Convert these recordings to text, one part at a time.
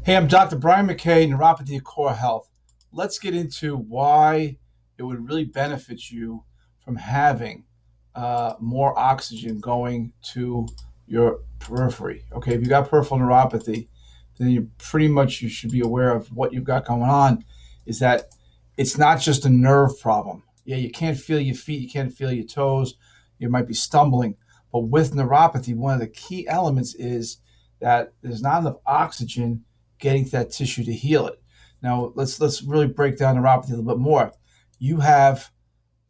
Hey, I'm Dr. Brian McKay, Neuropathy of Core Health. Let's get into why it would really benefit you from having more oxygen going to your periphery. Okay, if you got peripheral neuropathy, then you should be aware of what you've got going on. Is that it's not just a nerve problem. Yeah, you can't feel your feet, you can't feel your toes, you might be stumbling. But with neuropathy, one of the key elements is that there's not enough oxygen getting to that tissue to heal it. Now let's really break down neuropathy a little bit more. You have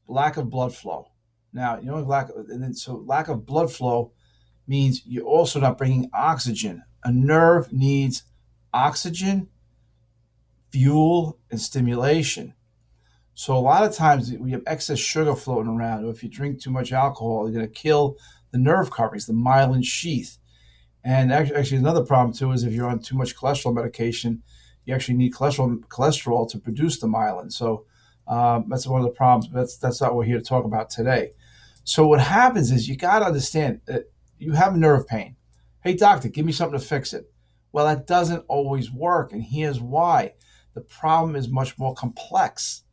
lack of blood flow. Now you know lack of blood flow means you're also not bringing oxygen. A nerve needs oxygen, fuel, and stimulation. So a lot of times we have excess sugar floating around, or if you drink too much alcohol, you're going to kill the nerve coverings, the myelin sheath. And actually, another problem too is if you're on too much cholesterol medication, you actually need cholesterol to produce the myelin. So that's one of the problems. But that's not what we're here to talk about today. So what happens is you got to understand that you have nerve pain. Hey, doctor, give me something to fix it. Well, that doesn't always work, and here's why. The problem is much more complex.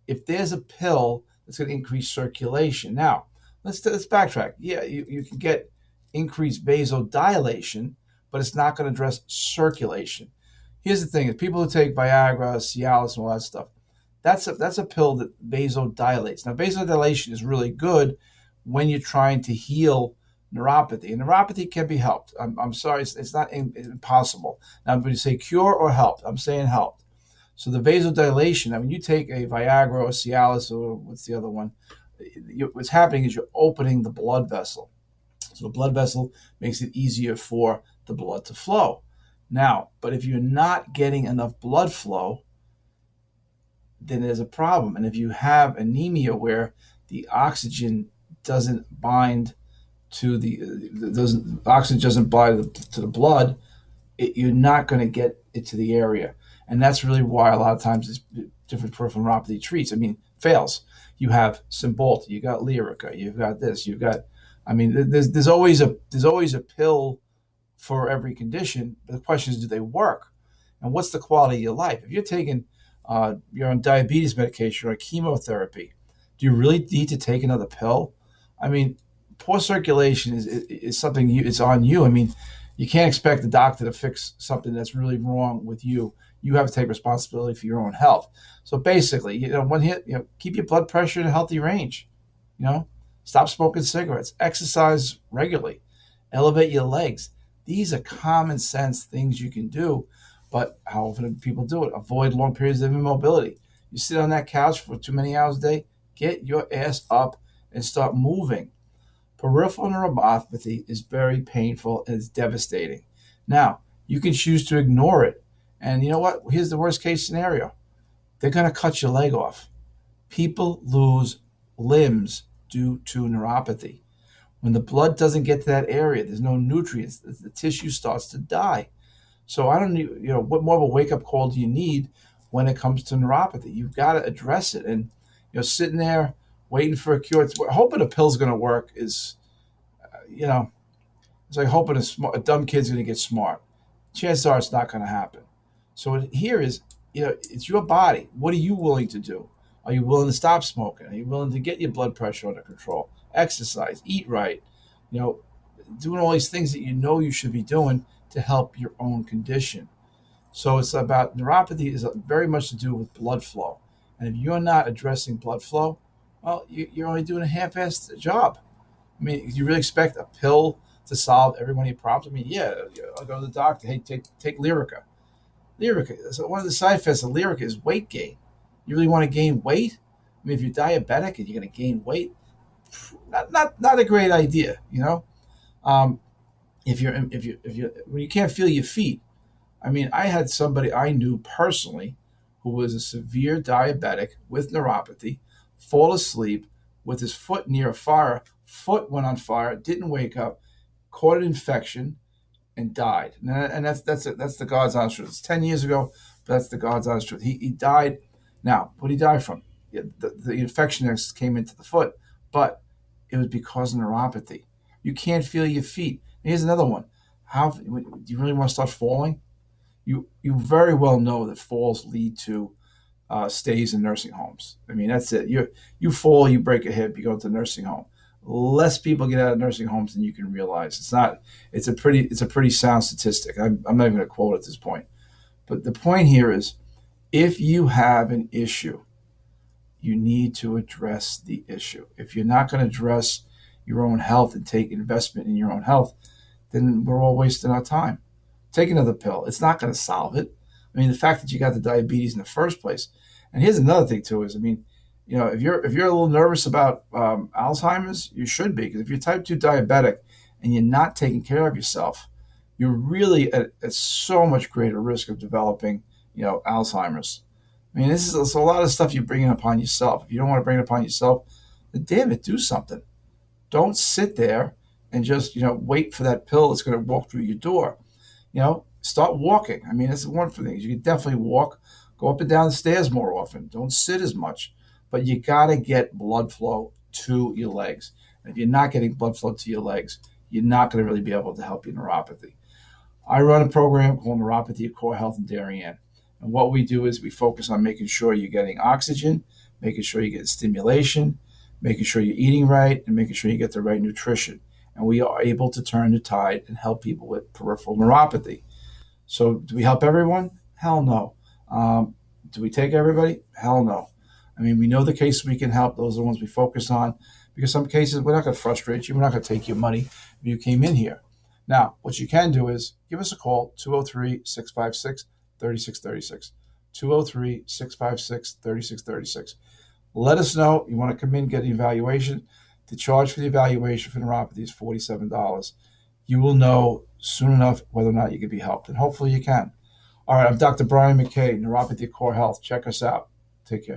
If there's a pill that's going to increase circulation. Now, let's backtrack. Yeah, you can get increased vasodilation, but it's not going to address circulation. Here's the thing: people who take Viagra, Cialis, and all that stuff, that's a pill that vasodilates. Now, vasodilation is really good when you're trying to heal neuropathy, and neuropathy can be helped. I'm sorry, it's not impossible. Now, when you say cure or help, I'm saying help. So the vasodilation, I mean, you take a Viagra or Cialis or what's the other one, what's happening is you're opening the blood vessel. So the blood vessel makes it easier for the blood to flow. Now, but if you're not getting enough blood flow, then there's a problem. And if you have anemia where the oxygen doesn't bind to oxygen doesn't bind to the blood, you're not going to get it to the area. And that's really why a lot of times this different peripheral neuropathy treats. I mean, fails. You have Cymbalta, you got Lyrica, you've got this, you've got. I mean, there's always a pill for every condition. But the question is, do they work? And what's the quality of your life? If you're on diabetes medication or chemotherapy, do you really need to take another pill? I mean, poor circulation is something it's on you. I mean, you can't expect the doctor to fix something that's really wrong with you. You have to take responsibility for your own health. So basically, keep your blood pressure in a healthy range. Stop smoking cigarettes, exercise regularly, elevate your legs. These are common sense things you can do, but how often do people do it? Avoid long periods of immobility. You sit on that couch for too many hours a day, get your ass up and start moving. Peripheral neuropathy is very painful and it's devastating. Now, you can choose to ignore it. And you know what? Here's the worst case scenario. They're going to cut your leg off. People lose limbs due to neuropathy. When the blood doesn't get to that area, there's no nutrients, the tissue starts to die. So I don't know, what more of a wake-up call do you need when it comes to neuropathy? You've got to address it. And, sitting there waiting for a cure, hoping a pill's going to work is, it's like hoping a dumb kid's going to get smart. Chances are it's not going to happen. So here is, it's your body. What are you willing to do? Are you willing to stop smoking? Are you willing to get your blood pressure under control? Exercise, eat right, doing all these things that you should be doing to help your own condition. So it's about neuropathy is very much to do with blood flow. And if you're not addressing blood flow, well, you're only doing a half-assed job. I mean, do you really expect a pill to solve every one of your problems? I mean, yeah, I'll go to the doctor. Hey, take Lyrica. Lyrica. So one of the side effects of Lyrica is weight gain. You really want to gain weight? I mean, if you're diabetic and you're going to gain weight, not a great idea. If you when you can't feel your feet. I mean, I had somebody I knew personally who was a severe diabetic with neuropathy fall asleep with his foot near a fire. Foot went on fire, didn't wake up, caught an infection, and died. And that's the God's honest truth. It's 10 years ago, but that's the God's honest truth. He died. Now, what did he die from? The infection that came into the foot, but it was because of neuropathy. You can't feel your feet. Here's another one. Do you really want to start falling? you very well know that falls lead to stays in nursing homes. I mean, that's it. You fall, you break a hip, you go to nursing home. Less people get out of nursing homes than you can realize. It's not. It's a pretty sound statistic. I'm not even going to quote at this point. But the point here is, if you have an issue, you need to address the issue. If you're not going to address your own health and take investment in your own health, then we're all wasting our time. Take another pill. It's not going to solve it. I mean, the fact that you got the diabetes in the first place. And here's another thing too: is, I mean, if you're a little nervous about Alzheimer's, you should be, because if you're type 2 diabetic and you're not taking care of yourself, you're really at so much greater risk of developing, Alzheimer's. I mean, this is a lot of stuff you're bringing upon yourself. If you don't want to bring it upon yourself, then damn it, do something. Don't sit there and just, wait for that pill that's going to walk through your door. Start walking. I mean, that's one for things. You can definitely walk, go up and down the stairs more often. Don't sit as much, but you got to get blood flow to your legs. And if you're not getting blood flow to your legs, you're not going to really be able to help your neuropathy. I run a program called Neuropathy at Core Health in Darien. And what we do is we focus on making sure you're getting oxygen, making sure you're getting stimulation, making sure you're eating right, and making sure you get the right nutrition. And we are able to turn the tide and help people with peripheral neuropathy. So do we help everyone? Hell no. Do we take everybody? Hell no. I mean, we know the cases we can help. Those are the ones we focus on, because some cases we're not going to frustrate you. We're not going to take your money if you came in here. Now, what you can do is give us a call, 203-656-3636, 203-656-3636. Let us know you want to come in and get an evaluation. The charge for the evaluation for neuropathy is $47. You will know soon enough whether or not you can be helped, and hopefully you can. All right, I'm Dr. Brian McKay, Neuropathy Core Health. Check us out. Take care.